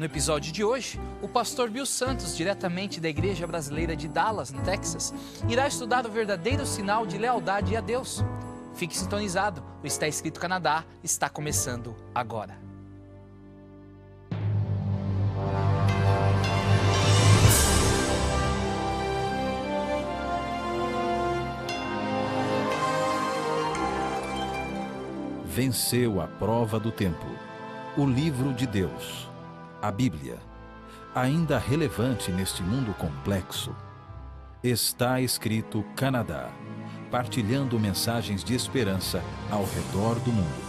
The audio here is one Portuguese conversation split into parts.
No episódio de hoje, o pastor Bill Santos, diretamente da Igreja Brasileira de Dallas, no Texas, irá estudar o verdadeiro sinal de lealdade a Deus. Fique sintonizado, o Está Escrito Canadá está começando agora. Venceu a prova do tempo. O livro de Deus, a Bíblia, ainda relevante neste mundo complexo. Está Escrito Canadá, partilhando mensagens de esperança ao redor do mundo.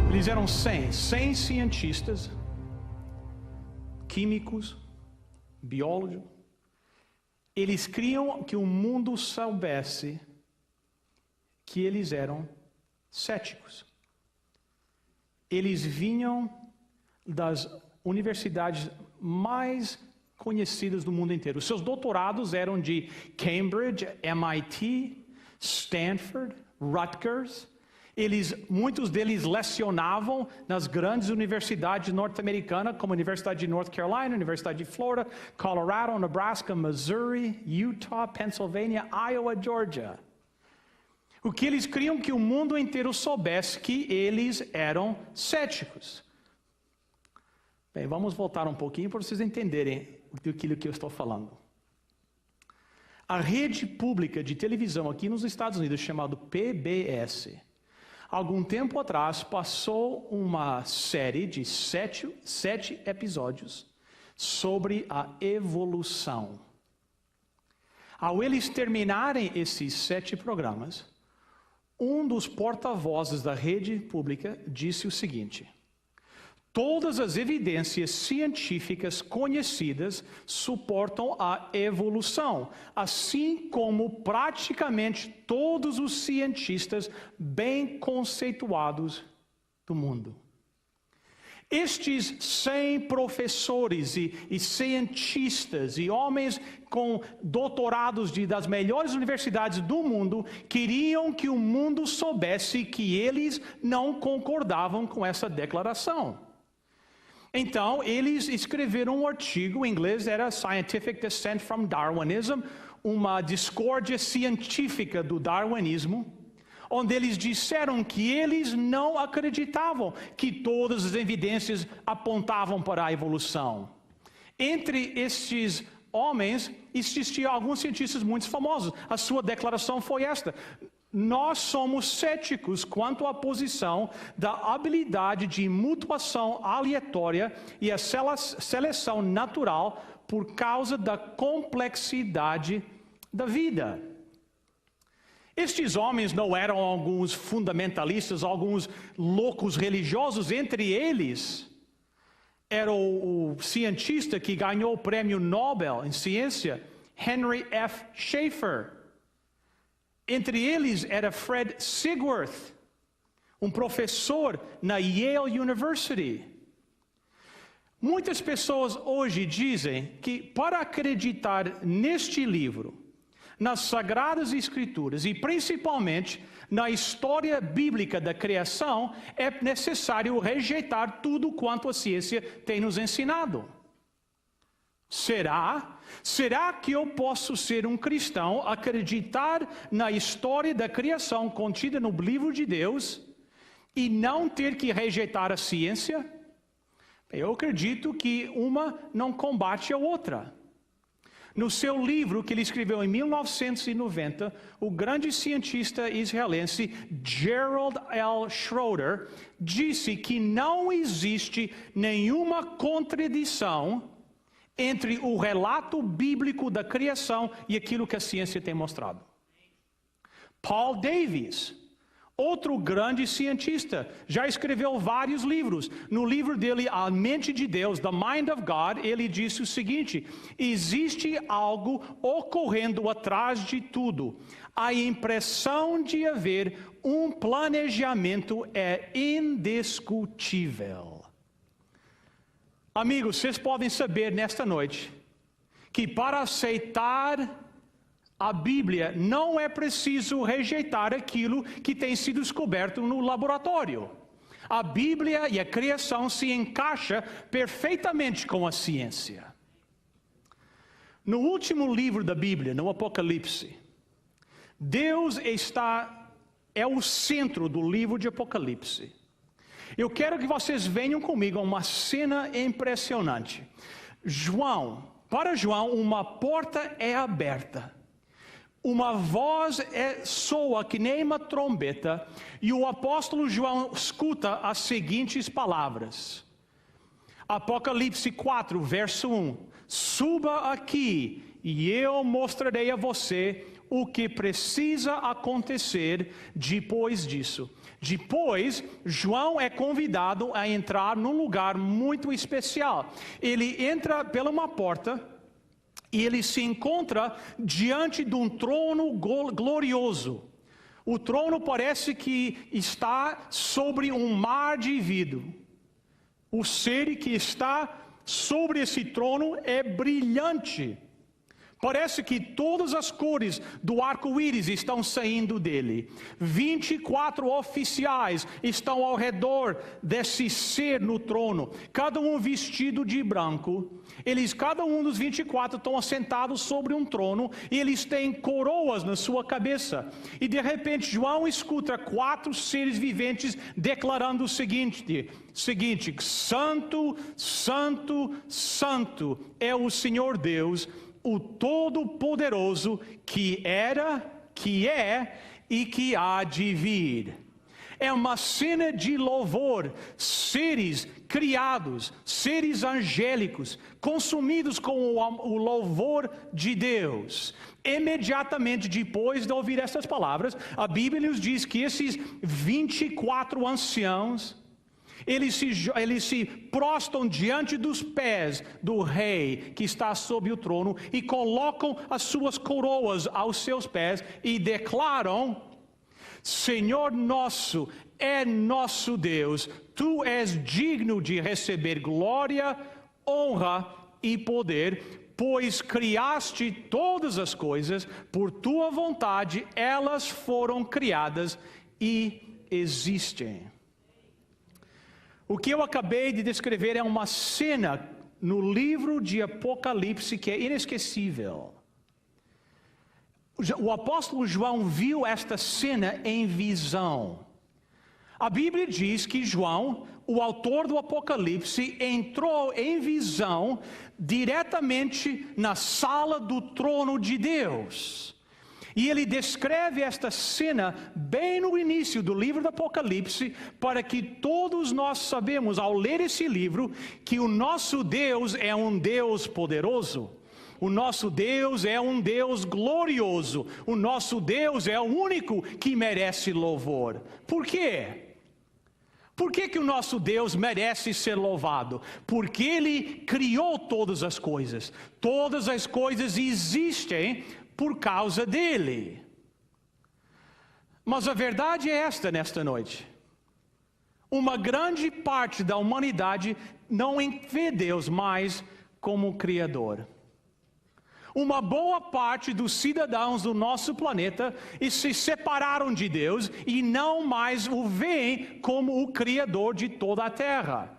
Eles eram 100 cientistas, químicos, biólogos. Eles queriam que o mundo soubesse que eles eram céticos. Eles vinham das universidades mais conhecidas do mundo inteiro. Seus doutorados eram de Cambridge, MIT, Stanford, Rutgers. Muitos deles lecionavam nas grandes universidades norte-americanas, como a Universidade de North Carolina, Universidade de Florida, Colorado, Nebraska, Missouri, Utah, Pennsylvania, Iowa, Georgia. O que eles queriam que o mundo inteiro soubesse que eles eram céticos. Bem, vamos voltar um pouquinho para vocês entenderem daquilo que eu estou falando. A rede pública de televisão aqui nos Estados Unidos, chamada PBS, algum tempo atrás passou uma série de sete episódios sobre a evolução. Ao eles terminarem esses 7 programas, um dos porta-vozes da rede pública disse o seguinte: todas as evidências científicas conhecidas suportam a evolução, assim como praticamente todos os cientistas bem conceituados do mundo. Estes 100 professores e cientistas e homens com doutorados das melhores universidades do mundo queriam que o mundo soubesse que eles não concordavam com essa declaração. Então, eles escreveram um artigo, em inglês era Scientific Dissent from Darwinism, uma discórdia científica do darwinismo, onde eles disseram que eles não acreditavam que todas as evidências apontavam para a evolução. Entre estes homens, existiam alguns cientistas muito famosos. A sua declaração foi esta: nós somos céticos quanto à posição da habilidade de mutação aleatória e a seleção natural por causa da complexidade da vida. Estes homens não eram alguns fundamentalistas, alguns loucos religiosos. Entre eles era o cientista que ganhou o prêmio Nobel em ciência, Henry F. Schaefer. Entre eles era Fred Sigwarth, um professor na Yale University. Muitas pessoas hoje dizem que para acreditar neste livro, nas Sagradas Escrituras e principalmente na história bíblica da criação, é necessário rejeitar tudo quanto a ciência tem nos ensinado. Será que eu posso ser um cristão, acreditar na história da criação contida no livro de Deus e não ter que rejeitar a ciência? Eu acredito que uma não combate a outra. No seu livro que ele escreveu em 1990, o grande cientista israelense Gerald L. Schroeder disse que não existe nenhuma contradição entre o relato bíblico da criação e aquilo que a ciência tem mostrado. Paul Davies, outro grande cientista, já escreveu vários livros. No livro dele, A Mente de Deus, The Mind of God, ele disse o seguinte: existe algo ocorrendo atrás de tudo. A impressão de haver um planejamento é indiscutível. Amigos, vocês podem saber nesta noite que para aceitar A Bíblia não é preciso rejeitar aquilo que tem sido descoberto no laboratório. A Bíblia e a criação se encaixam perfeitamente com a ciência. No último livro da Bíblia, no Apocalipse, Deus é o centro do livro de Apocalipse. Eu quero que vocês venham comigo a uma cena impressionante. Para João, uma porta é aberta. Uma voz soa que nem uma trombeta, e o apóstolo João escuta as seguintes palavras. Apocalipse 4, verso 1. Suba aqui, e eu mostrarei a você o que precisa acontecer depois disso. Depois, João é convidado a entrar num lugar muito especial. Ele entra pela uma porta, e ele se encontra diante de um trono glorioso. O trono parece que está sobre um mar de vidro. O ser que está sobre esse trono é brilhante. Parece que todas as cores do arco-íris estão saindo dele. 24 oficiais estão ao redor desse ser no trono, cada um vestido de branco. Cada um dos 24 estão assentados sobre um trono e eles têm coroas na sua cabeça. E de repente João escuta 4 seres viventes declarando o seguinte: Santo, Santo, Santo é o Senhor Deus, o Todo-Poderoso, que era, que é e que há de vir. É uma cena de louvor, seres criados, seres angélicos, consumidos com o louvor de Deus. Imediatamente depois de ouvir essas palavras, a Bíblia nos diz que esses 24 anciãos, eles se prostam diante dos pés do rei que está sob o trono e colocam as suas coroas aos seus pés e declaram: Senhor nosso, é nosso Deus, Tu és digno de receber glória, honra e poder, pois criaste todas as coisas, por Tua vontade elas foram criadas e existem. O que eu acabei de descrever é uma cena no livro de Apocalipse que é inesquecível. O apóstolo João viu esta cena em visão. A Bíblia diz que João, o autor do Apocalipse, entrou em visão diretamente na sala do trono de Deus. E ele descreve esta cena bem no início do livro do Apocalipse, para que todos nós sabemos, ao ler esse livro, que o nosso Deus é um Deus poderoso. O nosso Deus é um Deus glorioso. O nosso Deus é o único que merece louvor. Por quê? Por que o nosso Deus merece ser louvado? Porque Ele criou todas as coisas. Todas as coisas existem por causa dele. Mas a verdade é nesta noite. Uma grande parte da humanidade não vê Deus mais como Criador. Uma boa parte dos cidadãos do nosso planeta se separaram de Deus e não mais o veem como o Criador de toda a terra.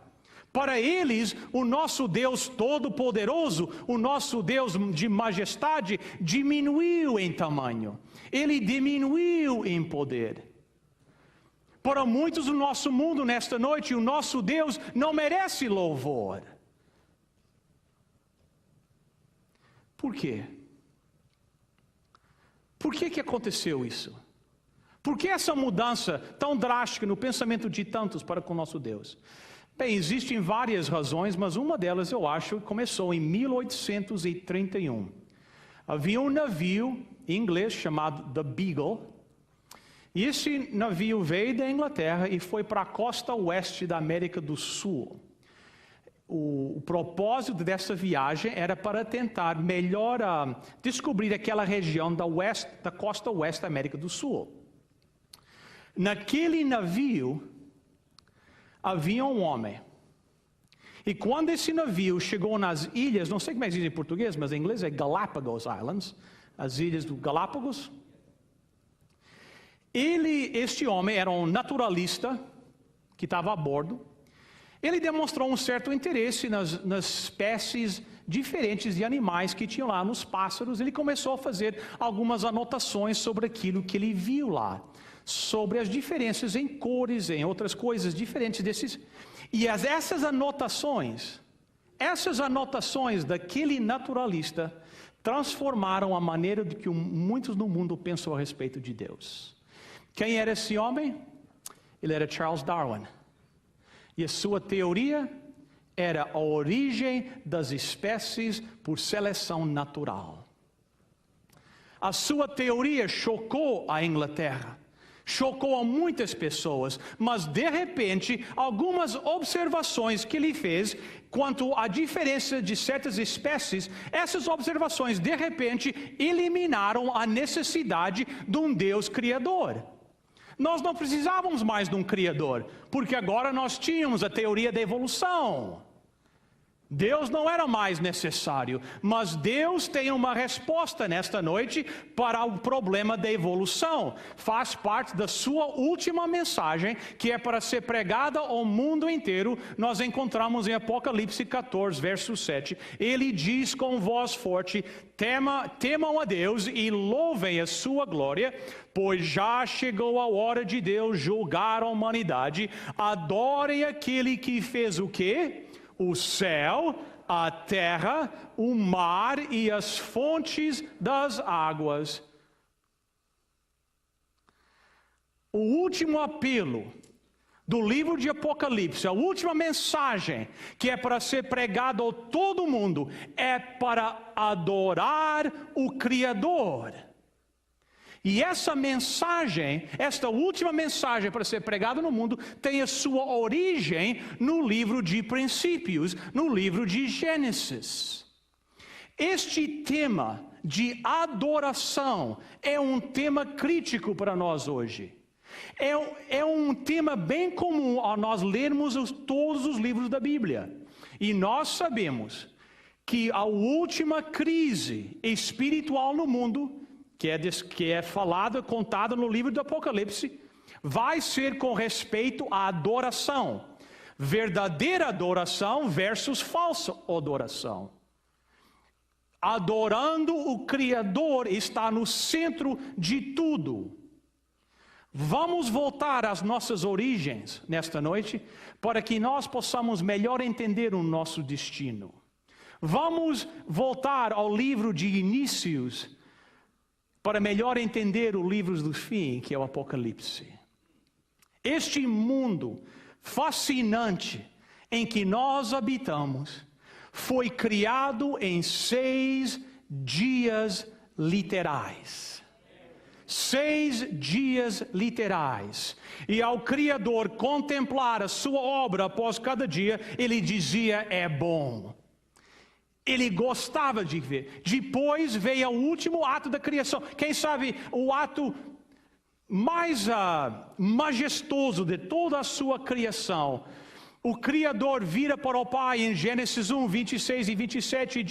Para eles, o nosso Deus Todo-Poderoso, o nosso Deus de majestade, diminuiu em tamanho. Ele diminuiu em poder. Para muitos do nosso mundo nesta noite, o nosso Deus não merece louvor. Por quê? Por que aconteceu isso? Por que essa mudança tão drástica no pensamento de tantos para com o nosso Deus? Bem, existem várias razões, mas uma delas eu acho começou em 1831. Havia um navio em inglês chamado The Beagle, e esse navio veio da Inglaterra e foi para a costa oeste da América do Sul. O propósito dessa viagem era para tentar melhor descobrir aquela região da costa oeste da América do Sul. Naquele navio havia um homem. E quando esse navio chegou nas ilhas, não sei como é que diz em português, mas em inglês é Galapagos Islands, as ilhas do Galápagos. Este homem era um naturalista que estava a bordo. Ele demonstrou um certo interesse nas espécies diferentes de animais que tinham lá, nos pássaros. Ele começou a fazer algumas anotações sobre aquilo que ele viu lá, sobre as diferenças em cores, em outras coisas diferentes desses. E essas anotações daquele naturalista transformaram a maneira de que muitos no mundo pensam a respeito de Deus. Quem era esse homem? Ele era Charles Darwin. E a sua teoria era a origem das espécies por seleção natural. A sua teoria chocou a Inglaterra, chocou a muitas pessoas, mas de repente, algumas observações que ele fez quanto à diferença de certas espécies, essas observações de repente eliminaram a necessidade de um Deus criador. Nós não precisávamos mais de um criador, porque agora nós tínhamos a teoria da evolução. Deus não era mais necessário, mas Deus tem uma resposta nesta noite para o problema da evolução. Faz parte da sua última mensagem, que é para ser pregada ao mundo inteiro. Nós encontramos em Apocalipse 14, verso 7. Ele diz com voz forte: temam a Deus e louvem a sua glória, pois já chegou a hora de Deus julgar a humanidade. Adorem aquele que fez o quê? O céu, a terra, o mar e as fontes das águas. O último apelo do livro de Apocalipse, a última mensagem que é para ser pregada a todo mundo, é para adorar o Criador. E essa mensagem, esta última mensagem para ser pregada no mundo, tem a sua origem no livro de Princípios, no livro de Gênesis. Este tema de adoração é um tema crítico para nós hoje. É um tema bem comum ao nós lermos todos os livros da Bíblia. E nós sabemos que a última crise espiritual no mundo, que é falado, contado no livro do Apocalipse, vai ser com respeito à adoração. Verdadeira adoração versus falsa adoração. Adorando o Criador está no centro de tudo. Vamos voltar às nossas origens nesta noite, para que nós possamos melhor entender o nosso destino. Vamos voltar ao livro de Inícios, para melhor entender o livro do fim, que é o Apocalipse. Este mundo fascinante em que nós habitamos foi criado em 6 dias literais. 6 dias literais. E ao Criador contemplar a sua obra após cada dia, ele dizia: é bom. Ele gostava de ver. Depois veio o último ato da criação. Quem sabe o ato mais majestoso de toda a sua criação. O Criador vira para o Pai em Gênesis 1, 26 e 27 e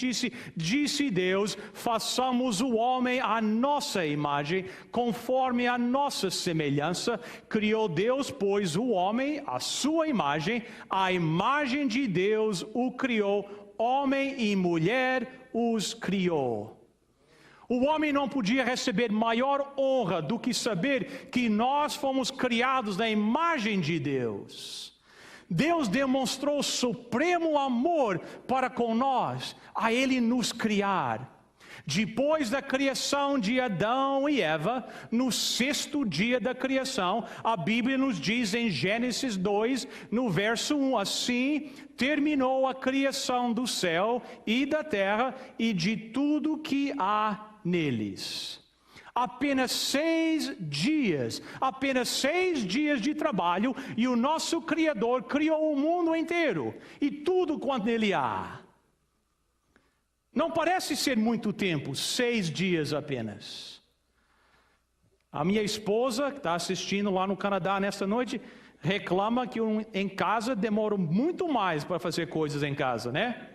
disse Deus: façamos o homem à nossa imagem, conforme a nossa semelhança. Criou Deus, pois, o homem à sua imagem, a imagem de Deus o criou. Homem e mulher os criou. O homem não podia receber maior honra do que saber que nós fomos criados na imagem de Deus. Deus demonstrou supremo amor para com nós, a Ele nos criar. Depois da criação de Adão e Eva, no 6º dia da criação, a Bíblia nos diz em Gênesis 2, no verso 1, assim terminou a criação do céu e da terra e de tudo que há neles. Apenas 6 dias de trabalho, e o nosso Criador criou o mundo inteiro e tudo quanto nele há. Não parece ser muito tempo, 6 dias apenas. A minha esposa, que está assistindo lá no Canadá nesta noite, reclama que em casa demora muito mais para fazer coisas em casa, né?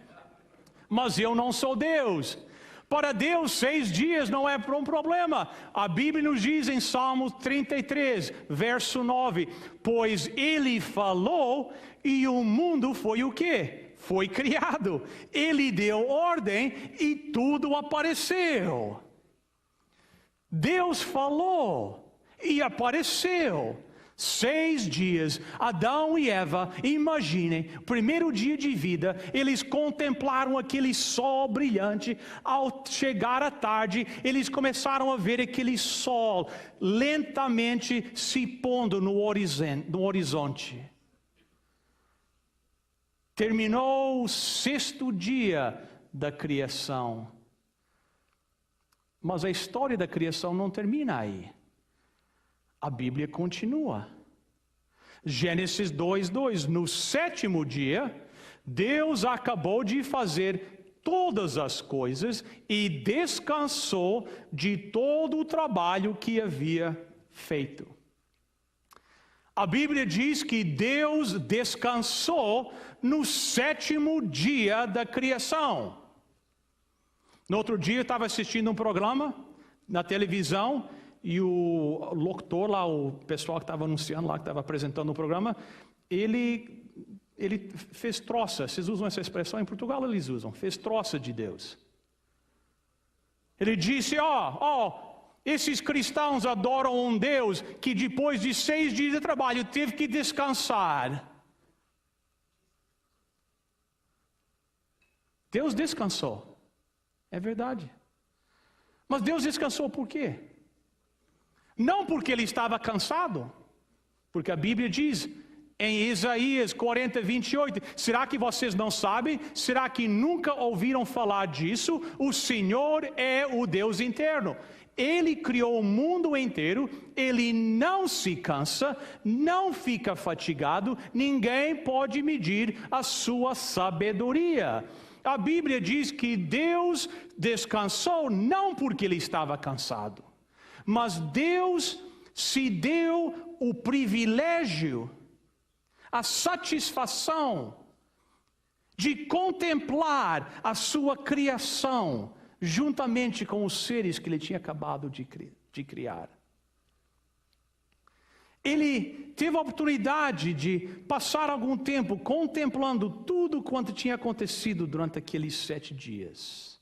Mas eu não sou Deus. Para Deus, 6 dias não é um problema. A Bíblia nos diz em Salmos 33, verso 9: pois Ele falou e o mundo foi o quê? Foi criado. Ele deu ordem e tudo apareceu. Deus falou e apareceu. 6 dias, Adão e Eva, imaginem, primeiro dia de vida, eles contemplaram aquele sol brilhante. Ao chegar à tarde, eles começaram a ver aquele sol lentamente se pondo no horizonte. Terminou o 6º dia da criação. Mas a história da criação não termina aí. A Bíblia continua. Gênesis 2:2. No 7º dia, Deus acabou de fazer todas as coisas e descansou de todo o trabalho que havia feito. A Bíblia diz que Deus descansou no 7º dia da criação. No outro dia eu estava assistindo um programa na televisão e o locutor lá, o pessoal que estava anunciando lá, que estava apresentando o programa, ele fez troça. Vocês usam essa expressão? Em Portugal eles usam. Fez troça de Deus. Ele disse, esses cristãos adoram um Deus que depois de 6 dias de trabalho teve que descansar. Deus descansou. É verdade. Mas Deus descansou por quê? Não porque ele estava cansado, porque a Bíblia diz em Isaías 40:28, será que vocês não sabem? Será que nunca ouviram falar disso? O Senhor é o Deus eterno. Ele criou o mundo inteiro, Ele não se cansa, não fica fatigado, ninguém pode medir a sua sabedoria. A Bíblia diz que Deus descansou não porque Ele estava cansado, mas Deus se deu o privilégio, a satisfação de contemplar a sua criação juntamente com os seres que Ele tinha acabado de criar. Ele teve a oportunidade de passar algum tempo contemplando tudo quanto tinha acontecido durante aqueles 7 dias.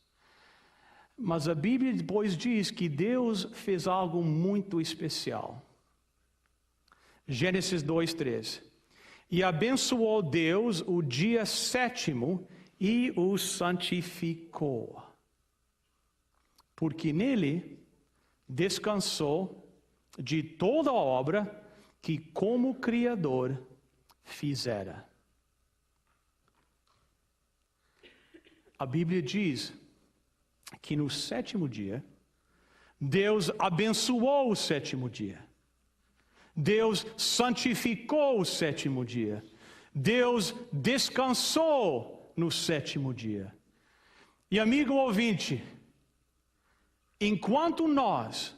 Mas a Bíblia depois diz que Deus fez algo muito especial. Gênesis 2:3. E abençoou Deus o dia 7º e o santificou, porque nele descansou de toda a obra que como Criador fizera. A Bíblia diz que no 7º dia, Deus abençoou o 7º dia. Deus santificou o 7º dia. Deus descansou no 7º dia. E amigo ouvinte, enquanto nós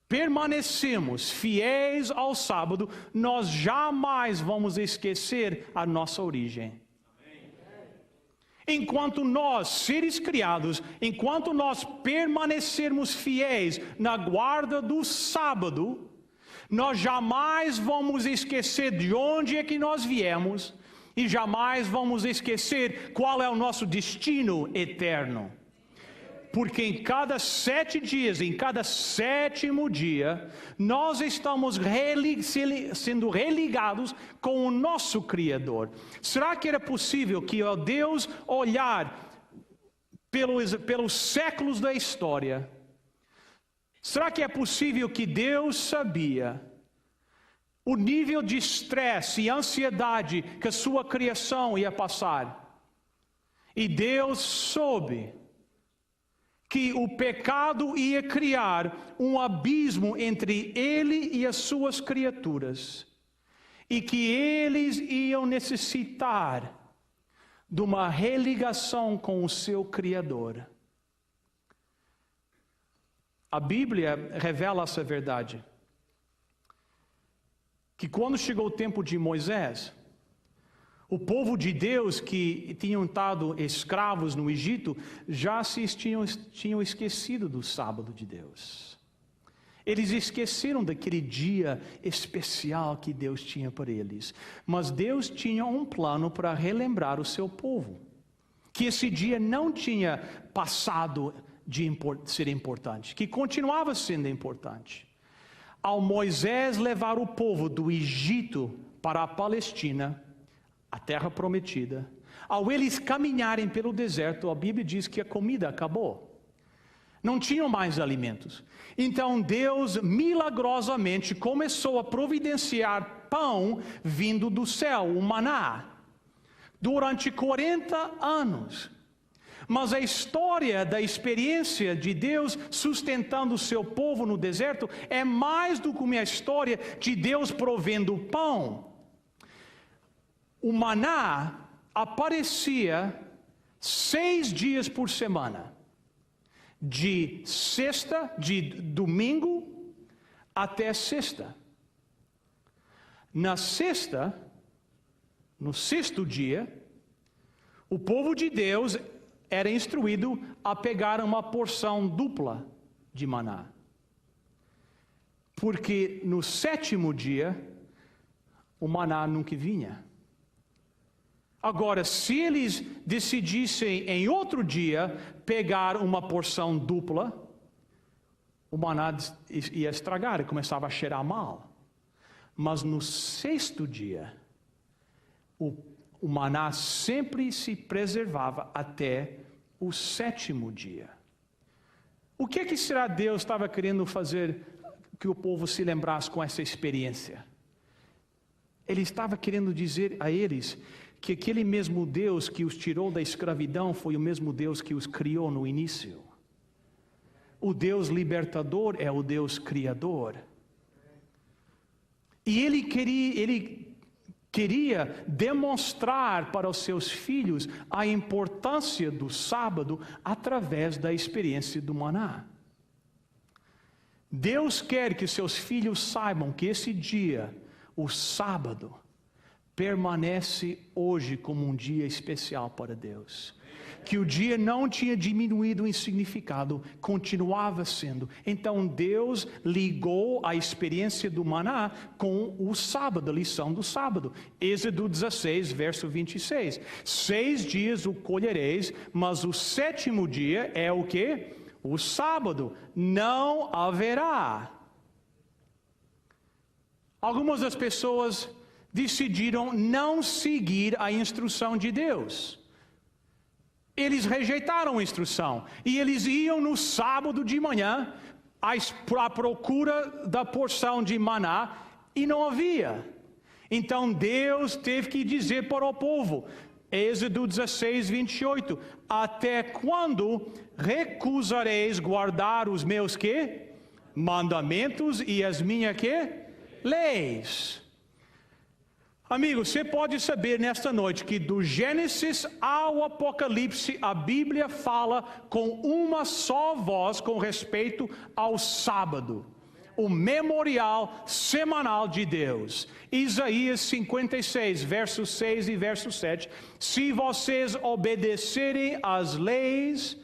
permanecemos fiéis ao sábado, nós jamais vamos esquecer a nossa origem. Enquanto nós, seres criados, enquanto nós permanecermos fiéis na guarda do sábado, nós jamais vamos esquecer de onde é que nós viemos e jamais vamos esquecer qual é o nosso destino eterno. Porque em cada 7 dias, em cada 7º dia, nós estamos sendo religados com o nosso Criador. Será que era possível que ao Deus olhar pelos séculos da história, será que é possível que Deus sabia o nível de estresse e ansiedade que a sua criação ia passar? E Deus soube que o pecado ia criar um abismo entre Ele e as suas criaturas, e que eles iam necessitar de uma religação com o seu Criador. A Bíblia revela essa verdade, que quando chegou o tempo de Moisés, O povo de Deus que tinham estado escravos no Egito já tinham esquecido do sábado de Deus. Eles esqueceram daquele dia especial que Deus tinha para eles. Mas Deus tinha um plano para relembrar o seu povo. Que esse dia não tinha passado de ser importante, que continuava sendo importante. Ao Moisés levar o povo do Egito para a Palestina, a terra prometida, ao eles caminharem pelo deserto, a Bíblia diz que a comida acabou. Não tinham mais alimentos. Então Deus milagrosamente começou a providenciar pão vindo do céu, o maná, durante 40 anos. Mas a história da experiência de Deus sustentando o seu povo no deserto é mais do que uma história de Deus provendo pão. O maná aparecia 6 dias por semana. De domingo até sexta. No sexto dia, o povo de Deus era instruído a pegar uma porção dupla de maná. Porque no sétimo dia, o maná nunca vinha. Agora, se eles decidissem em outro dia pegar uma porção dupla, o maná ia estragar e começava a cheirar mal. Mas no sexto dia, o maná sempre se preservava até o sétimo dia. O que será Deus estava querendo fazer que o povo se lembrasse com essa experiência? Ele estava querendo dizer a eles que aquele mesmo Deus que os tirou da escravidão foi o mesmo Deus que os criou no início. O Deus libertador é o Deus criador. E ele queria demonstrar para os seus filhos a importância do sábado através da experiência do maná. Deus quer que seus filhos saibam que esse dia, o sábado, permanece hoje como um dia especial para Deus. Que o dia não tinha diminuído em significado, continuava sendo. Então Deus ligou a experiência do maná com o sábado, a lição do sábado. Êxodo 16, verso 26. 6 dias o colhereis, mas o sétimo dia é o quê? O sábado. Não haverá. Algumas das pessoas decidiram não seguir a instrução de Deus. Eles rejeitaram a instrução e eles iam no sábado de manhã à procura da porção de maná e não havia. Então Deus teve que dizer para o povo, Êxodo 16, 28, até quando recusareis guardar os meus quê? Mandamentos e as minhas quê? Leis. Amigo, você pode saber nesta noite que do Gênesis ao Apocalipse a Bíblia fala com uma só voz com respeito ao sábado, o memorial semanal de Deus. Isaías 56, versos 6 e verso 7. Se vocês obedecerem às leis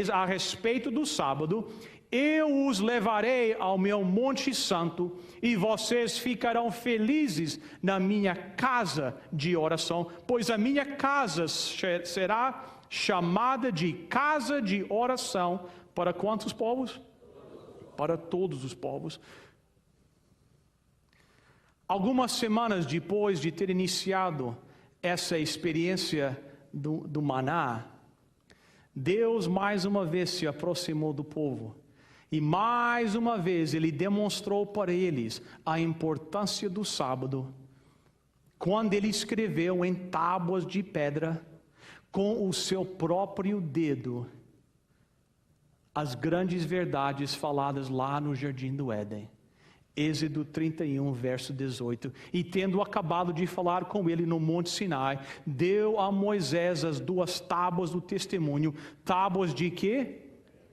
a respeito do sábado, eu os levarei ao meu monte santo e vocês ficarão felizes na minha casa de oração, pois a minha casa será chamada de casa de oração para quantos povos? Para todos os povos. Algumas semanas depois de ter iniciado essa experiência do maná, Deus mais uma vez se aproximou do povo. E mais uma vez Ele demonstrou para eles a importância do sábado, quando Ele escreveu em tábuas de pedra, com o seu próprio dedo, as grandes verdades faladas lá no Jardim do Éden. Êxodo 31, verso 18. E tendo acabado de falar com ele no Monte Sinai, deu a Moisés as 2 tábuas do testemunho. Tábuas de quê?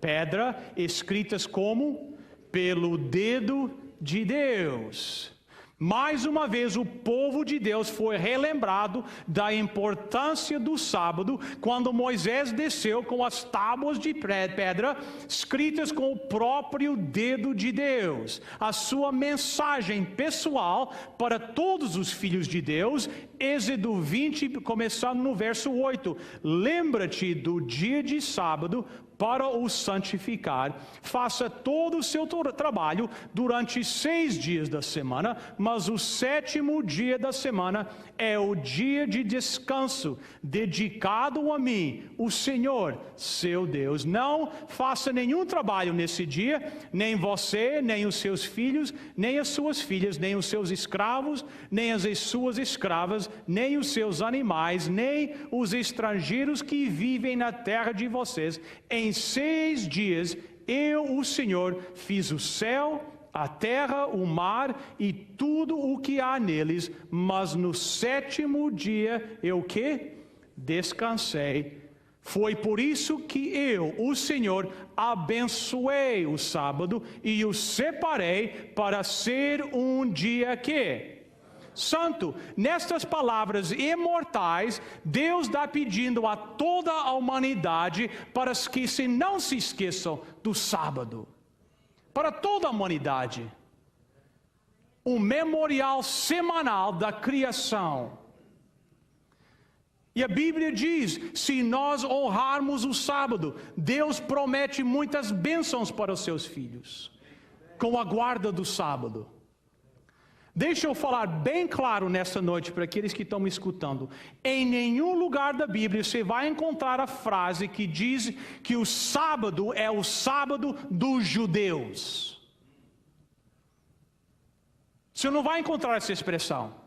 Pedra, escritas como? Pelo dedo de Deus. Mais uma vez, o povo de Deus foi relembrado da importância do sábado, quando Moisés desceu com as tábuas de pedra, escritas com o próprio dedo de Deus. A sua mensagem pessoal para todos os filhos de Deus, Êxodo 20, começando no verso 8. Lembra-te do dia de sábado para o santificar. Faça todo o seu trabalho durante 6 dias da semana, mas o 7º dia da semana é o dia de descanso, dedicado a mim, o Senhor, seu Deus. Não faça nenhum trabalho nesse dia, nem você, nem os seus filhos, nem as suas filhas, nem os seus escravos, nem as suas escravas, nem os seus animais, nem os estrangeiros que vivem na terra de vocês. Em 6 dias, eu, o Senhor, fiz o céu, a terra, o mar e tudo o que há neles, mas no 7º dia, eu que? Descansei. Foi por isso que eu, o Senhor, abençoei o sábado e o separei para ser um dia que? Santo. Nestas palavras imortais, Deus está pedindo a toda a humanidade para que não se esqueçam do sábado. Para toda a humanidade. Um memorial semanal da criação. E a Bíblia diz, se nós honrarmos o sábado, Deus promete muitas bênçãos para os seus filhos, com a guarda do sábado. Deixa eu falar bem claro nesta noite para aqueles que estão me escutando. Em nenhum lugar da Bíblia você vai encontrar a frase que diz que o sábado é o sábado dos judeus. Você não vai encontrar essa expressão.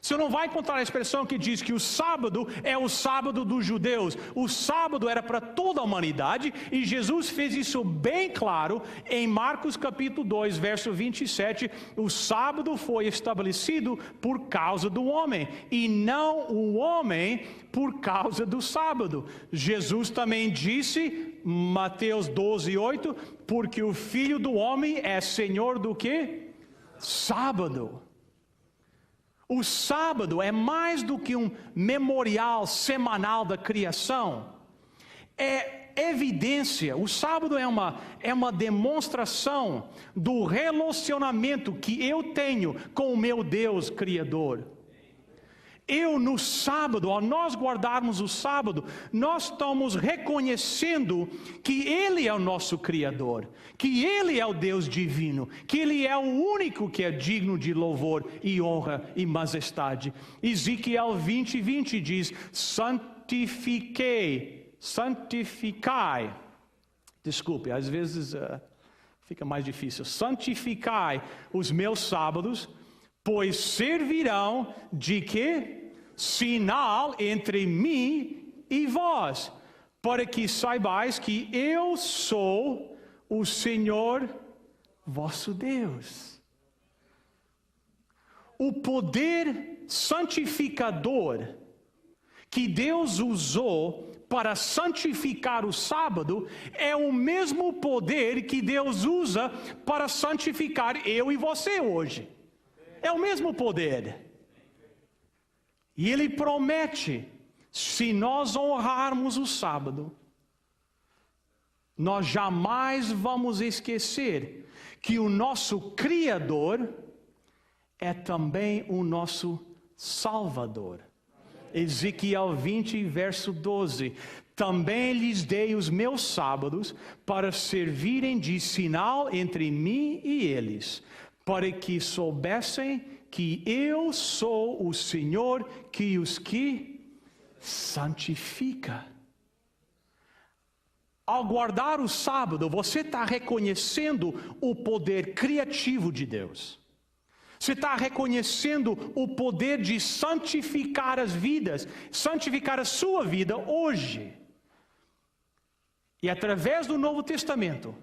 Você não vai encontrar a expressão que diz que o sábado é o sábado dos judeus. O sábado era para toda a humanidade e Jesus fez isso bem claro em Marcos capítulo 2, verso 27. O sábado foi estabelecido por causa do homem e não o homem por causa do sábado. Jesus também disse, Mateus 12, 8, porque o Filho do Homem é Senhor do quê? Sábado. O sábado é mais do que um memorial semanal da criação. É evidência. O sábado é uma demonstração do relacionamento que eu tenho com o meu Deus Criador. Eu no sábado, ao nós guardarmos o sábado, nós estamos reconhecendo que Ele é o nosso Criador, que Ele é o Deus divino, que Ele é o único que é digno de louvor e honra e majestade. Ezequiel 20, 20 diz, santificai. Desculpe, às vezes fica mais difícil. Santificai os meus sábados, pois servirão de quê? Sinal entre mim e vós, para que saibais que eu sou o Senhor vosso Deus. O poder santificador que Deus usou para santificar o sábado é o mesmo poder que Deus usa para santificar eu e você hoje. É o mesmo poder. E Ele promete, se nós honrarmos o sábado, nós jamais vamos esquecer que o nosso Criador é também o nosso Salvador. Ezequiel 20, verso 12. Também lhes dei os meus sábados para servirem de sinal entre mim e eles, para que soubessem que eu sou o Senhor que os que santifica. Ao guardar o sábado, você está reconhecendo o poder criativo de Deus. Você está reconhecendo o poder de santificar as vidas, santificar a sua vida hoje. E através do Novo Testamento,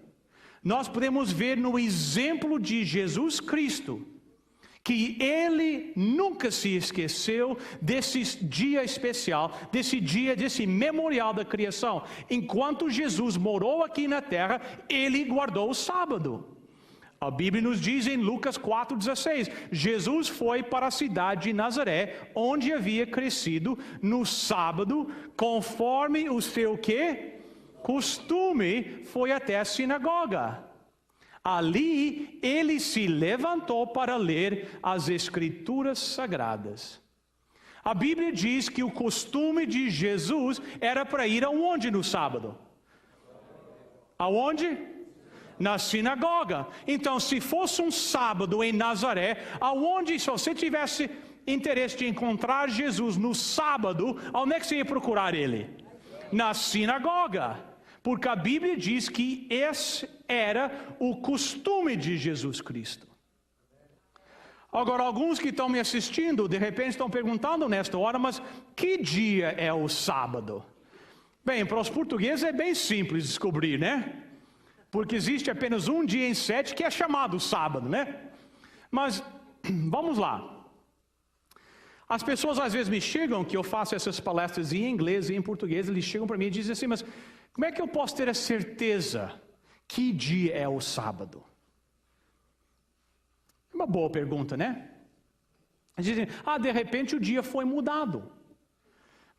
nós podemos ver no exemplo de Jesus Cristo, que Ele nunca se esqueceu desse dia especial, desse memorial da criação. Enquanto Jesus morou aqui na terra, Ele guardou o sábado. A Bíblia nos diz em Lucas 4,16, Jesus foi para a cidade de Nazaré, onde havia crescido, no sábado, conforme o seu quê? Costume, foi até a sinagoga. Ali, ele se levantou para ler as Escrituras Sagradas. A Bíblia diz que o costume de Jesus era para ir aonde no sábado? Aonde? Na sinagoga. Então, se fosse um sábado em Nazaré, aonde, se você tivesse interesse de encontrar Jesus no sábado, onde é que você ia procurar ele? Na sinagoga. Porque a Bíblia diz que esse era o costume de Jesus Cristo. Agora, alguns que estão me assistindo, de repente estão perguntando nesta hora, mas que dia é o sábado? Bem, para os portugueses é bem simples descobrir, né? Porque existe apenas um dia em 7 que é chamado sábado, né? Mas, vamos lá. As pessoas às vezes me chegam, que eu faço essas palestras em inglês e em português, eles chegam para mim e dizem assim, mas como é que eu posso ter a certeza que dia é o sábado? É uma boa pergunta, né? Eles dizem, de repente o dia foi mudado.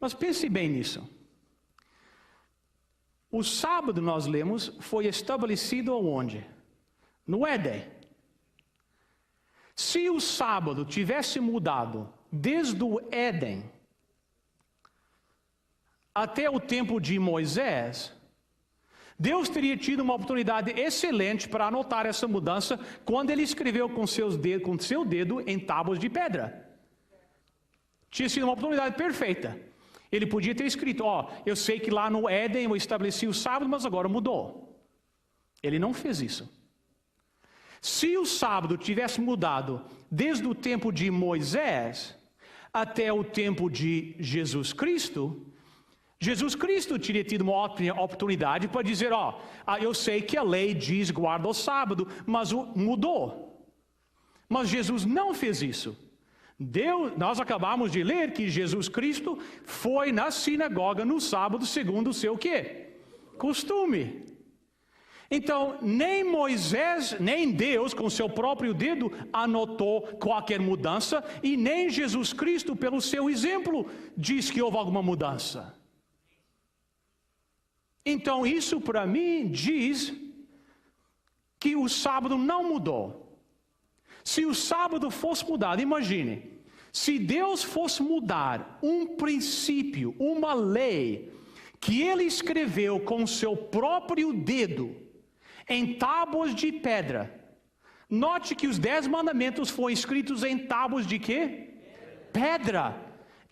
Mas pense bem nisso. O sábado, nós lemos, foi estabelecido aonde? No Éden. Se o sábado tivesse mudado desde o Éden até o tempo de Moisés, Deus teria tido uma oportunidade excelente para anotar essa mudança quando ele escreveu com seu dedo em tábuas de pedra. Tinha sido uma oportunidade perfeita. Ele podia ter escrito, eu sei que lá no Éden eu estabeleci o sábado, mas agora mudou. Ele não fez isso. Se o sábado tivesse mudado desde o tempo de Moisés até o tempo de Jesus Cristo teria tido uma oportunidade para dizer, eu sei que a lei diz guarda o sábado, mas mudou. Mas Jesus não fez isso. Nós acabamos de ler que Jesus Cristo foi na sinagoga no sábado segundo o seu quê? Costume. Então, nem Moisés, nem Deus, com seu próprio dedo, anotou qualquer mudança, e nem Jesus Cristo, pelo seu exemplo, diz que houve alguma mudança. Então, isso para mim diz que o sábado não mudou. Se o sábado fosse mudado, imagine, se Deus fosse mudar um princípio, uma lei, que Ele escreveu com seu próprio dedo, em tábuas de pedra. Note que os 10 mandamentos foram escritos em tábuas de quê? Pedra.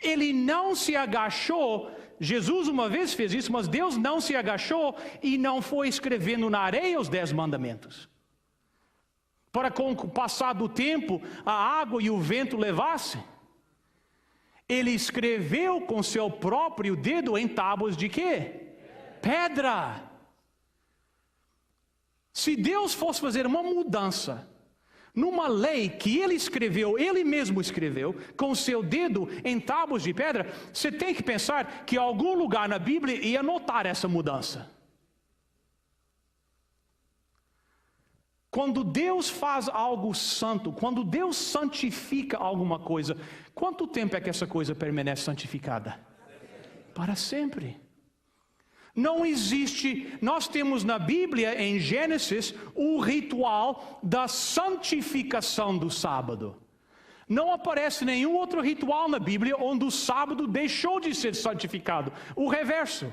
Ele não se agachou. Jesus uma vez fez isso, mas Deus não se agachou e não foi escrevendo na areia os 10 mandamentos. Para com o passar do tempo, a água e o vento levassem. Ele escreveu com seu próprio dedo em tábuas de quê? Pedra. Se Deus fosse fazer uma mudança numa lei que Ele escreveu, Ele mesmo escreveu, com seu dedo em tábuas de pedra, você tem que pensar que algum lugar na Bíblia ia notar essa mudança. Quando Deus faz algo santo, quando Deus santifica alguma coisa, quanto tempo é que essa coisa permanece santificada? Para sempre. Não existe, nós temos na Bíblia, em Gênesis, o ritual da santificação do sábado. Não aparece nenhum outro ritual na Bíblia onde o sábado deixou de ser santificado. O reverso.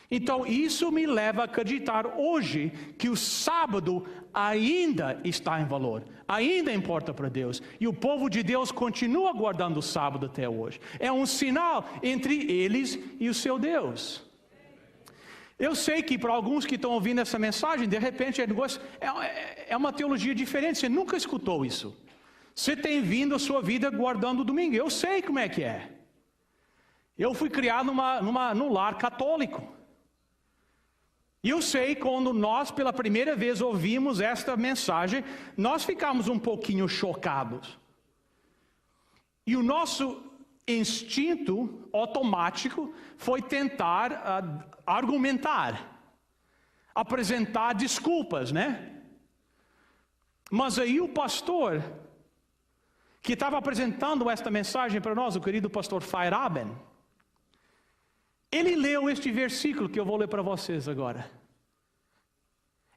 Então, isso me leva a acreditar hoje que o sábado ainda está em valor, ainda importa para Deus. E o povo de Deus continua guardando o sábado até hoje. É um sinal entre eles e o seu Deus. Eu sei que para alguns que estão ouvindo essa mensagem, de repente é uma teologia diferente, você nunca escutou isso. Você tem vindo a sua vida guardando o domingo, eu sei como é que é. Eu fui criado num lar católico. E eu sei, quando nós pela primeira vez ouvimos esta mensagem, nós ficamos um pouquinho chocados. E o nosso instinto automático foi tentar argumentar, apresentar desculpas, né? Mas aí o pastor que estava apresentando esta mensagem para nós, o querido pastor Feyerabend, ele leu este versículo que eu vou ler para vocês agora.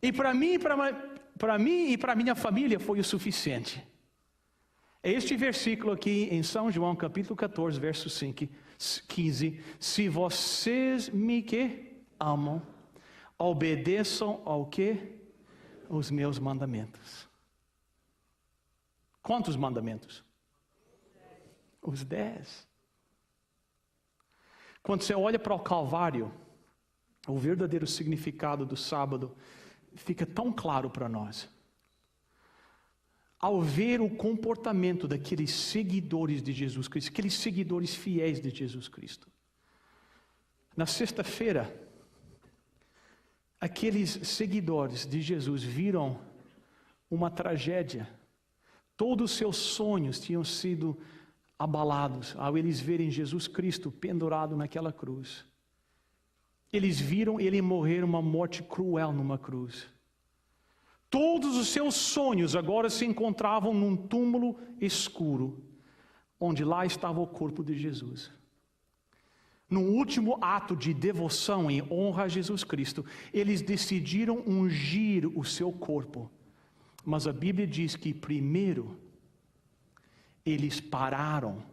E para mim e para minha família foi o suficiente. É este versículo aqui em São João, capítulo 14, verso 15. Se vocês me amam, obedeçam ao os meus mandamentos. Quantos mandamentos? Os 10. Quando você olha para o Calvário, o verdadeiro significado do sábado fica tão claro para nós. Ao ver o comportamento daqueles seguidores de Jesus Cristo, aqueles seguidores fiéis de Jesus Cristo. Na sexta-feira, aqueles seguidores de Jesus viram uma tragédia. Todos os seus sonhos tinham sido abalados ao eles verem Jesus Cristo pendurado naquela cruz. Eles viram ele morrer uma morte cruel numa cruz. Todos os seus sonhos agora se encontravam num túmulo escuro, onde lá estava o corpo de Jesus. No último ato de devoção em honra a Jesus Cristo, eles decidiram ungir o seu corpo. Mas a Bíblia diz que primeiro eles pararam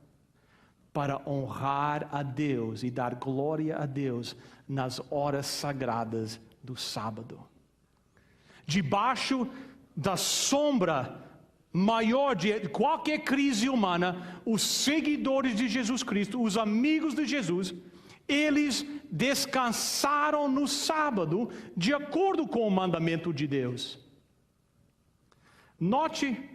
para honrar a Deus e dar glória a Deus nas horas sagradas do sábado. Debaixo da sombra maior de qualquer crise humana, os seguidores de Jesus Cristo, os amigos de Jesus, eles descansaram no sábado de acordo com o mandamento de Deus. Note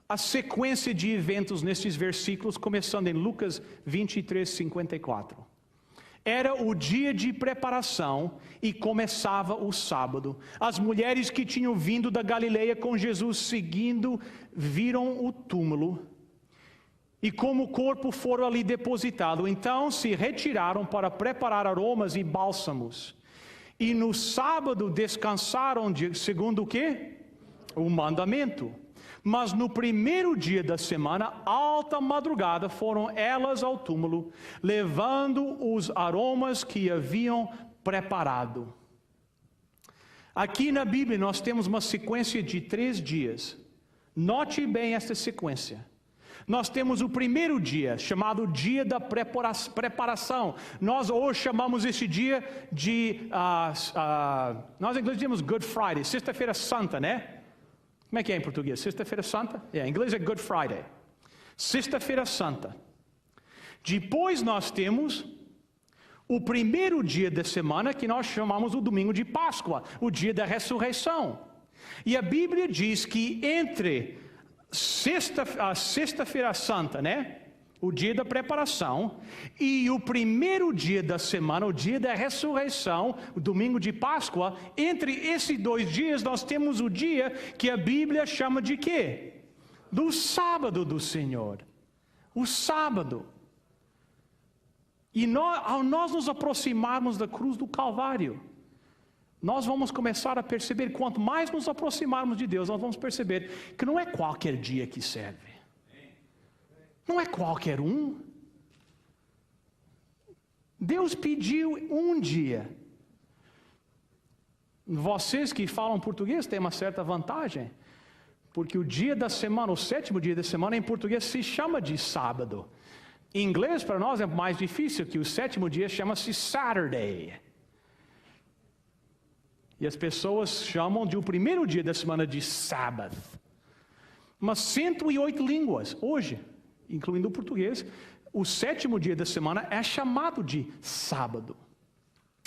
a sequência de eventos nestes versículos, começando em Lucas 23, 54. Era o dia de preparação e começava o sábado. As mulheres que tinham vindo da Galileia com Jesus seguindo, viram o túmulo e como o corpo fora ali depositado. Então se retiraram para preparar aromas e bálsamos. E no sábado descansaram segundo o quê? O mandamento. Mas no primeiro dia da semana, alta madrugada, foram elas ao túmulo, levando os aromas que haviam preparado. Aqui na Bíblia nós temos uma sequência de 3 dias. Note bem esta sequência. Nós temos o primeiro dia, chamado dia da preparação. Nós hoje chamamos esse dia de, nós em inglês dizemos Good Friday, sexta-feira santa, né? Como é que é em português? Sexta-feira santa? Em inglês é Good Friday. Sexta-feira santa. Depois nós temos o primeiro dia da semana, que nós chamamos o domingo de Páscoa, o dia da ressurreição. E a Bíblia diz que entre a sexta-feira santa, né? O dia da preparação, e o primeiro dia da semana, o dia da ressurreição, o domingo de Páscoa, entre esses 2 dias nós temos o dia que a Bíblia chama de quê? Do sábado do Senhor. O sábado. E ao nós nos aproximarmos da cruz do Calvário, nós vamos começar a perceber, quanto mais nos aproximarmos de Deus, nós vamos perceber que não é qualquer dia que serve. Não é qualquer um. Deus pediu um dia. Vocês que falam português têm uma certa vantagem, porque o dia da semana, o 7º dia da semana em português se chama de sábado. Em inglês para nós é mais difícil, que o 7º dia chama-se Saturday. E as pessoas chamam de o primeiro dia da semana de Sabbath. Mas 108 línguas hoje, incluindo o português, o 7º dia da semana é chamado de sábado.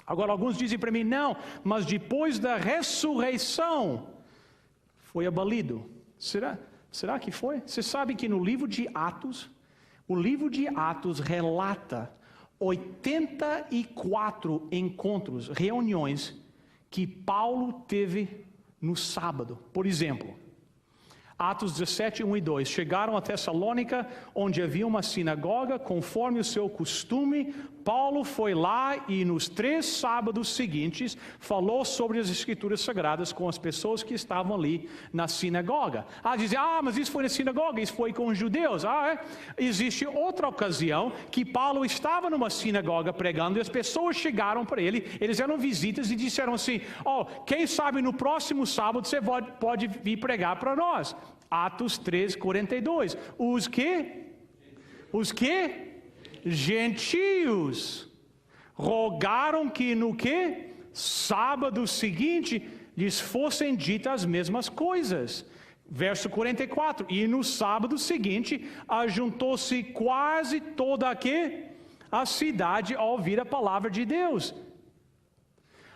Agora alguns dizem para mim, não, mas depois da ressurreição foi abolido. Será que foi? Você sabe que no livro de Atos, o livro de Atos relata 84 encontros, reuniões que Paulo teve no sábado. Por exemplo, Atos 17, 1 e 2. Chegaram a Tessalônica, onde havia uma sinagoga, conforme o seu costume. Paulo foi lá e nos 3 sábados seguintes falou sobre as Escrituras Sagradas com as pessoas que estavam ali na sinagoga. Dizem, mas isso foi na sinagoga, isso foi com os judeus. Existe outra ocasião que Paulo estava numa sinagoga pregando e as pessoas chegaram para ele, eles eram visitas e disseram assim, quem sabe no próximo sábado você pode vir pregar para nós. Atos 3, 42. Os que? Gentios rogaram que no que? Sábado seguinte lhes fossem ditas as mesmas coisas. Verso 44. E no sábado seguinte ajuntou-se quase toda a cidade a ouvir a palavra de Deus.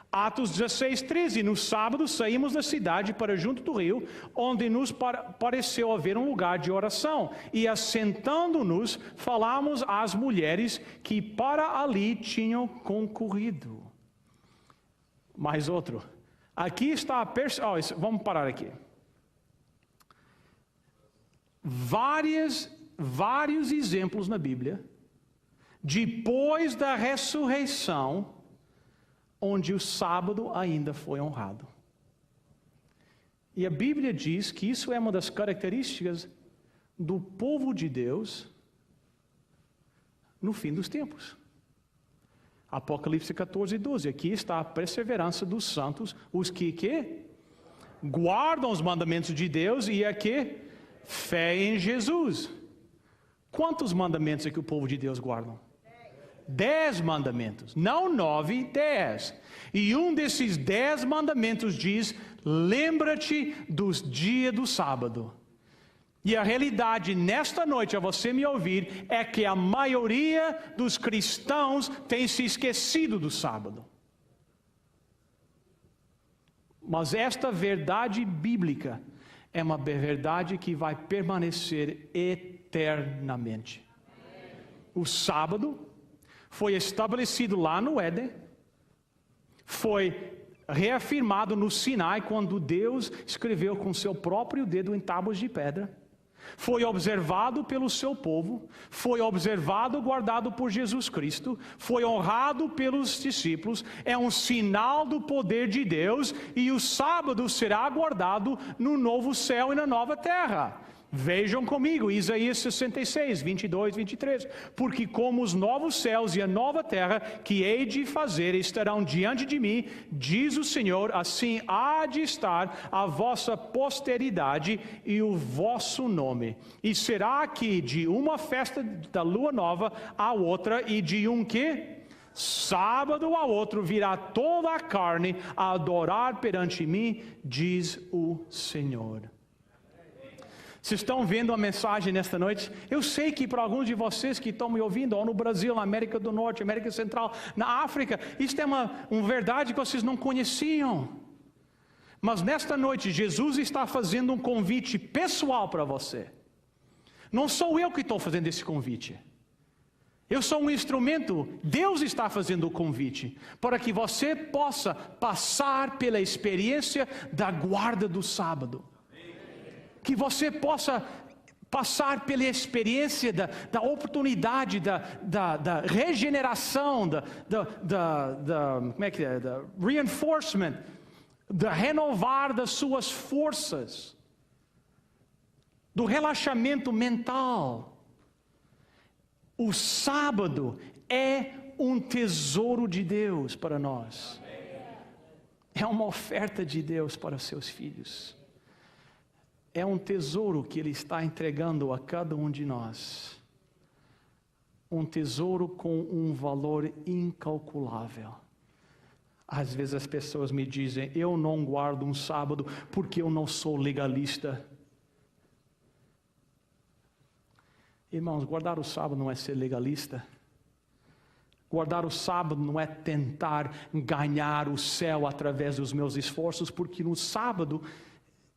Atos 16, 13. No sábado saímos da cidade para junto do rio, onde nos pareceu haver um lugar de oração. E assentando-nos, falamos às mulheres que para ali tinham concorrido. Mais outro. Aqui está vamos parar aqui. Vários exemplos na Bíblia, depois da ressurreição, onde o sábado ainda foi honrado. E a Bíblia diz que isso é uma das características do povo de Deus no fim dos tempos. Apocalipse 14, 12. Aqui está a perseverança dos santos, os que guardam os mandamentos de Deus e fé em Jesus. Quantos mandamentos é que o povo de Deus guarda? 10 mandamentos, não 9, 10. E um desses 10 mandamentos diz, lembra-te dos dias do sábado. E a realidade nesta noite, a você me ouvir, é que a maioria dos cristãos tem se esquecido do sábado. Mas esta verdade bíblica é uma verdade que vai permanecer eternamente. O sábado foi estabelecido lá no Éden, foi reafirmado no Sinai, quando Deus escreveu com seu próprio dedo em tábuas de pedra, foi observado pelo seu povo, foi observado, guardado por Jesus Cristo, foi honrado pelos discípulos, é um sinal do poder de Deus, e o sábado será guardado no novo céu e na nova terra. Vejam comigo, Isaías 66, 22, 23. Porque como os novos céus e a nova terra que hei de fazer estarão diante de mim, diz o Senhor, assim há de estar a vossa posteridade e o vosso nome. E será que de uma festa da lua nova a outra, e de um sábado a outro, virá toda a carne a adorar perante mim, diz o Senhor. Vocês estão vendo a mensagem nesta noite? Eu sei que para alguns de vocês que estão me ouvindo, ou no Brasil, na América do Norte, América Central, na África, isso é uma verdade que vocês não conheciam. Mas nesta noite, Jesus está fazendo um convite pessoal para você. Não sou eu que estou fazendo esse convite. Eu sou um instrumento, Deus está fazendo o convite, para que você possa passar pela experiência da guarda do sábado. Que você possa passar pela experiência da oportunidade, da regeneração, como é que é? Da reinforcement, da renovar das suas forças, do relaxamento mental. O sábado é um tesouro de Deus para nós. É uma oferta de Deus para seus filhos. É um tesouro que Ele está entregando a cada um de nós. Um tesouro com um valor incalculável. Às vezes as pessoas me dizem, eu não guardo um sábado porque eu não sou legalista. Irmãos, guardar o sábado não é ser legalista. Guardar o sábado não é tentar ganhar o céu através dos meus esforços, porque no sábado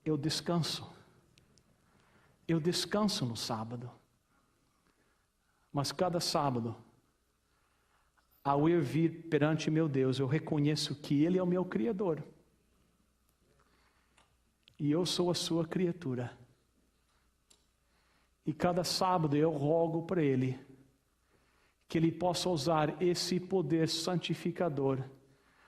eu descanso. Eu descanso no sábado. Mas cada sábado, ao eu vir perante meu Deus, eu reconheço que Ele é o meu Criador. E eu sou a sua criatura. E cada sábado eu rogo para Ele que Ele possa usar esse poder santificador,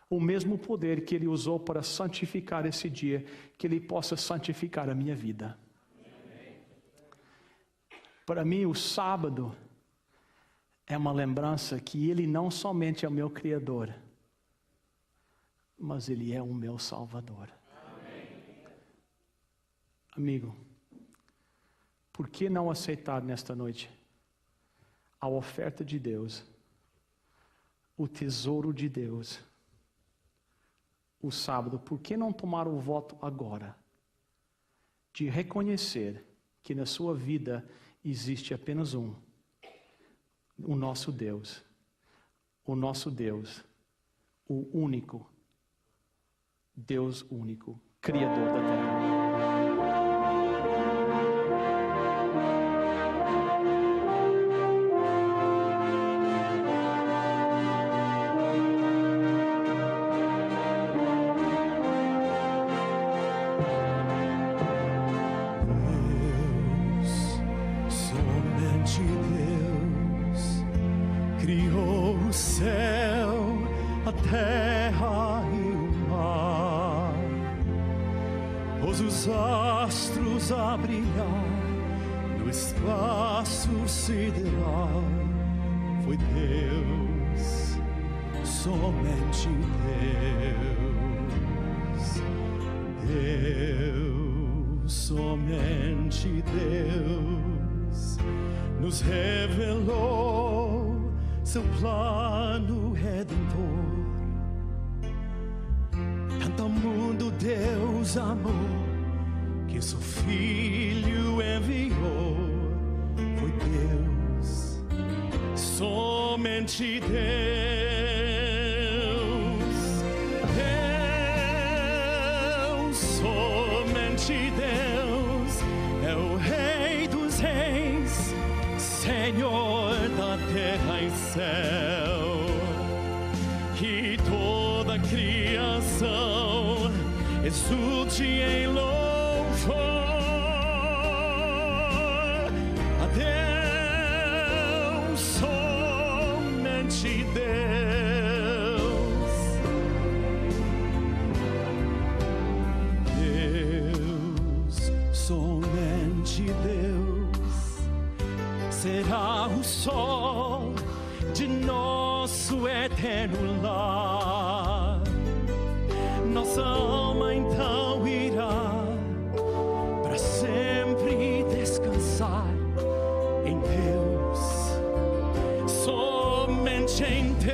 o mesmo poder que Ele usou para santificar esse dia, que Ele possa santificar a minha vida. Para mim, o sábado é uma lembrança que Ele não somente é o meu Criador, mas Ele é o meu Salvador. Amigo, por que não aceitar nesta noite a oferta de Deus, o tesouro de Deus, o sábado? Por que não tomar o voto agora de reconhecer que na sua vida existe apenas um, o nosso Deus, o único, Deus único, Criador da terra. Os astros a brilhar no espaço sideral. Foi Deus, somente Deus, somente Deus nos revelou seu plano redentor. Tanto ao mundo Deus amou, que seu Filho enviou. Foi Deus, somente Deus, somente Deus, é o Rei dos Reis, Senhor da terra e céu, que toda a criação exulte em louvor a Deus, somente Deus, somente Deus será o sol de nosso eterno lar. Nossa alma então irá para sempre descansar em Deus, somente em Deus.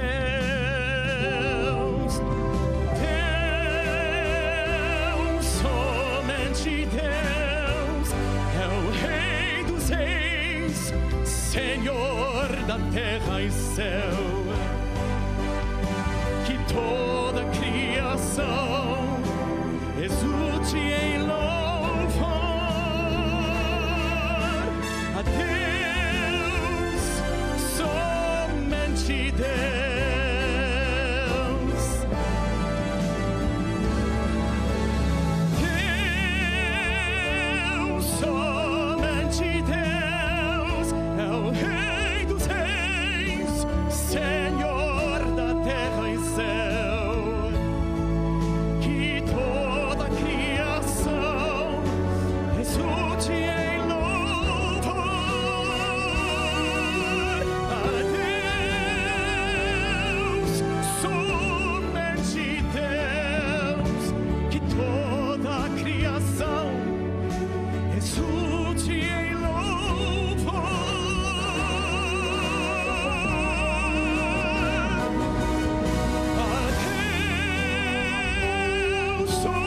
Deus, somente Deus, é o Rei dos Reis, Senhor da terra e céu, que toda a criação exulte em louvor a Deus, somente Deus, Deus, somente Deus, é o Rei dos Reis, Senhor da terra e céu, que toda a criação exulte em louvor a Deus, somente Deus, que toda a criação exulte em louvor a Deus, somente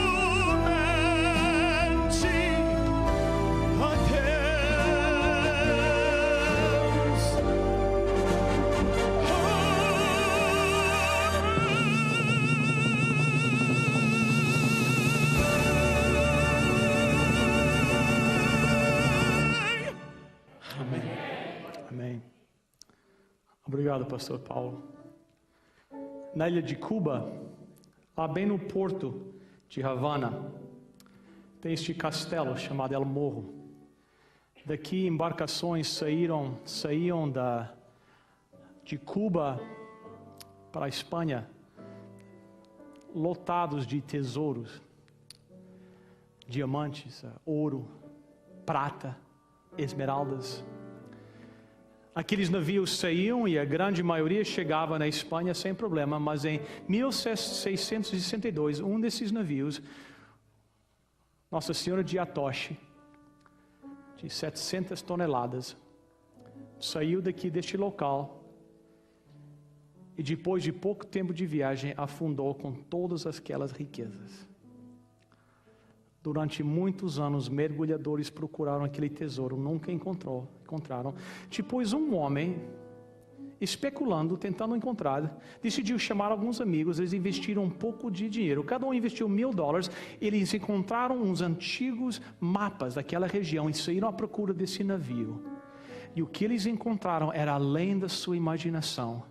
a Deus. Amém. Amém. Obrigado, pastor Paulo. Na ilha de Cuba, lá bem no porto de Havana, tem este castelo chamado El Morro. Daqui embarcações saíam de Cuba para a Espanha, lotados de tesouros, diamantes, ouro, prata, esmeraldas. Aqueles navios saíam e a grande maioria chegava na Espanha sem problema, mas em 1662, um desses navios, Nossa Senhora de Atocha, de 700 toneladas, saiu deste local e depois de pouco tempo de viagem afundou com todas aquelas riquezas. Durante muitos anos, mergulhadores procuraram aquele tesouro, nunca encontraram. Depois um homem, especulando, tentando encontrar, decidiu chamar alguns amigos, eles investiram um pouco de dinheiro, cada um investiu $1.000, eles encontraram uns antigos mapas daquela região e saíram à procura desse navio. E o que eles encontraram era além da sua imaginação.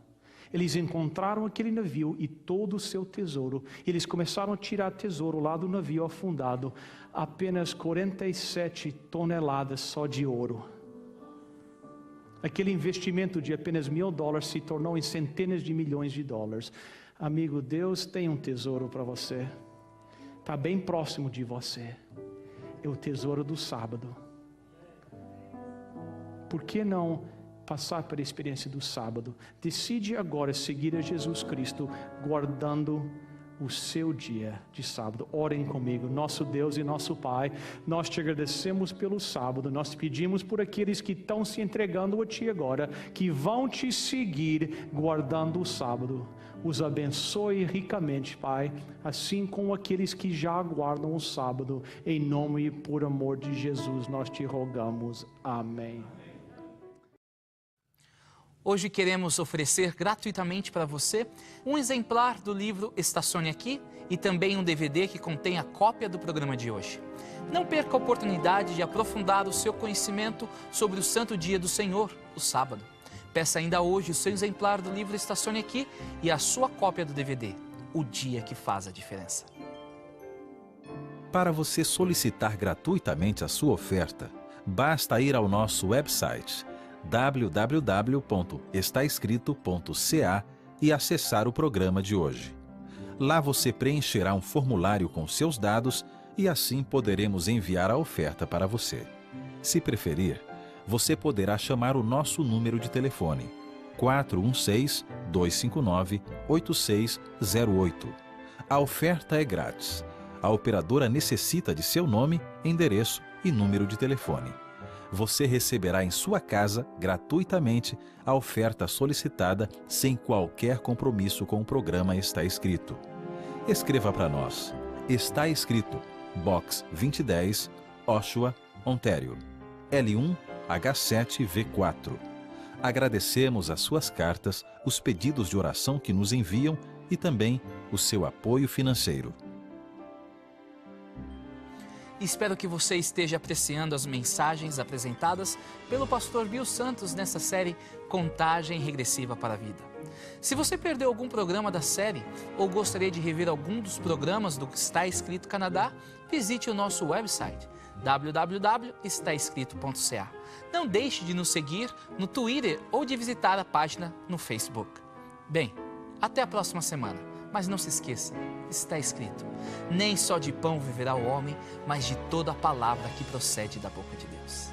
Eles encontraram aquele navio e todo o seu tesouro. Eles começaram a tirar tesouro lá do navio afundado. Apenas 47 toneladas só de ouro. Aquele investimento de apenas $1.000 se tornou em centenas de milhões de dólares. Amigo, Deus tem um tesouro para você. Está bem próximo de você. É o tesouro do sábado. Por que não passar pela experiência do sábado? Decide agora seguir a Jesus Cristo, guardando o seu dia de sábado. Orem comigo. Nosso Deus e nosso Pai, nós te agradecemos pelo sábado, nós pedimos por aqueles que estão se entregando a Ti agora, que vão Te seguir guardando o sábado. Os abençoe ricamente, Pai, assim como aqueles que já guardam o sábado. Em nome e por amor de Jesus nós Te rogamos. Amém. Hoje queremos oferecer gratuitamente para você um exemplar do livro Estacione Aqui e também um DVD que contém a cópia do programa de hoje. Não perca a oportunidade de aprofundar o seu conhecimento sobre o santo dia do Senhor, o sábado. Peça ainda hoje o seu exemplar do livro Estacione Aqui e a sua cópia do DVD, O Dia que Faz a Diferença. Para você solicitar gratuitamente a sua oferta, basta ir ao nosso website www.estaescrito.ca e acessar o programa de hoje. Lá você preencherá um formulário com seus dados e assim poderemos enviar a oferta para você. Se preferir, você poderá chamar o nosso número de telefone 416-259-8608. A oferta é grátis. A operadora necessita de seu nome, endereço e número de telefone. Você receberá em sua casa, gratuitamente, a oferta solicitada sem qualquer compromisso com o programa Está Escrito. Escreva para nós. Está Escrito, Box 2010, Oshawa, Ontário, L1H7V4. Agradecemos as suas cartas, os pedidos de oração que nos enviam e também o seu apoio financeiro. Espero que você esteja apreciando as mensagens apresentadas pelo pastor Bill Santos nessa série Contagem Regressiva para a Vida. Se você perdeu algum programa da série ou gostaria de rever algum dos programas do Está Escrito Canadá, visite o nosso website www.estaescrito.ca. Não deixe de nos seguir no Twitter ou de visitar a página no Facebook. Bem, até a próxima semana. Mas não se esqueça, está escrito: nem só de pão viverá o homem, mas de toda a palavra que procede da boca de Deus.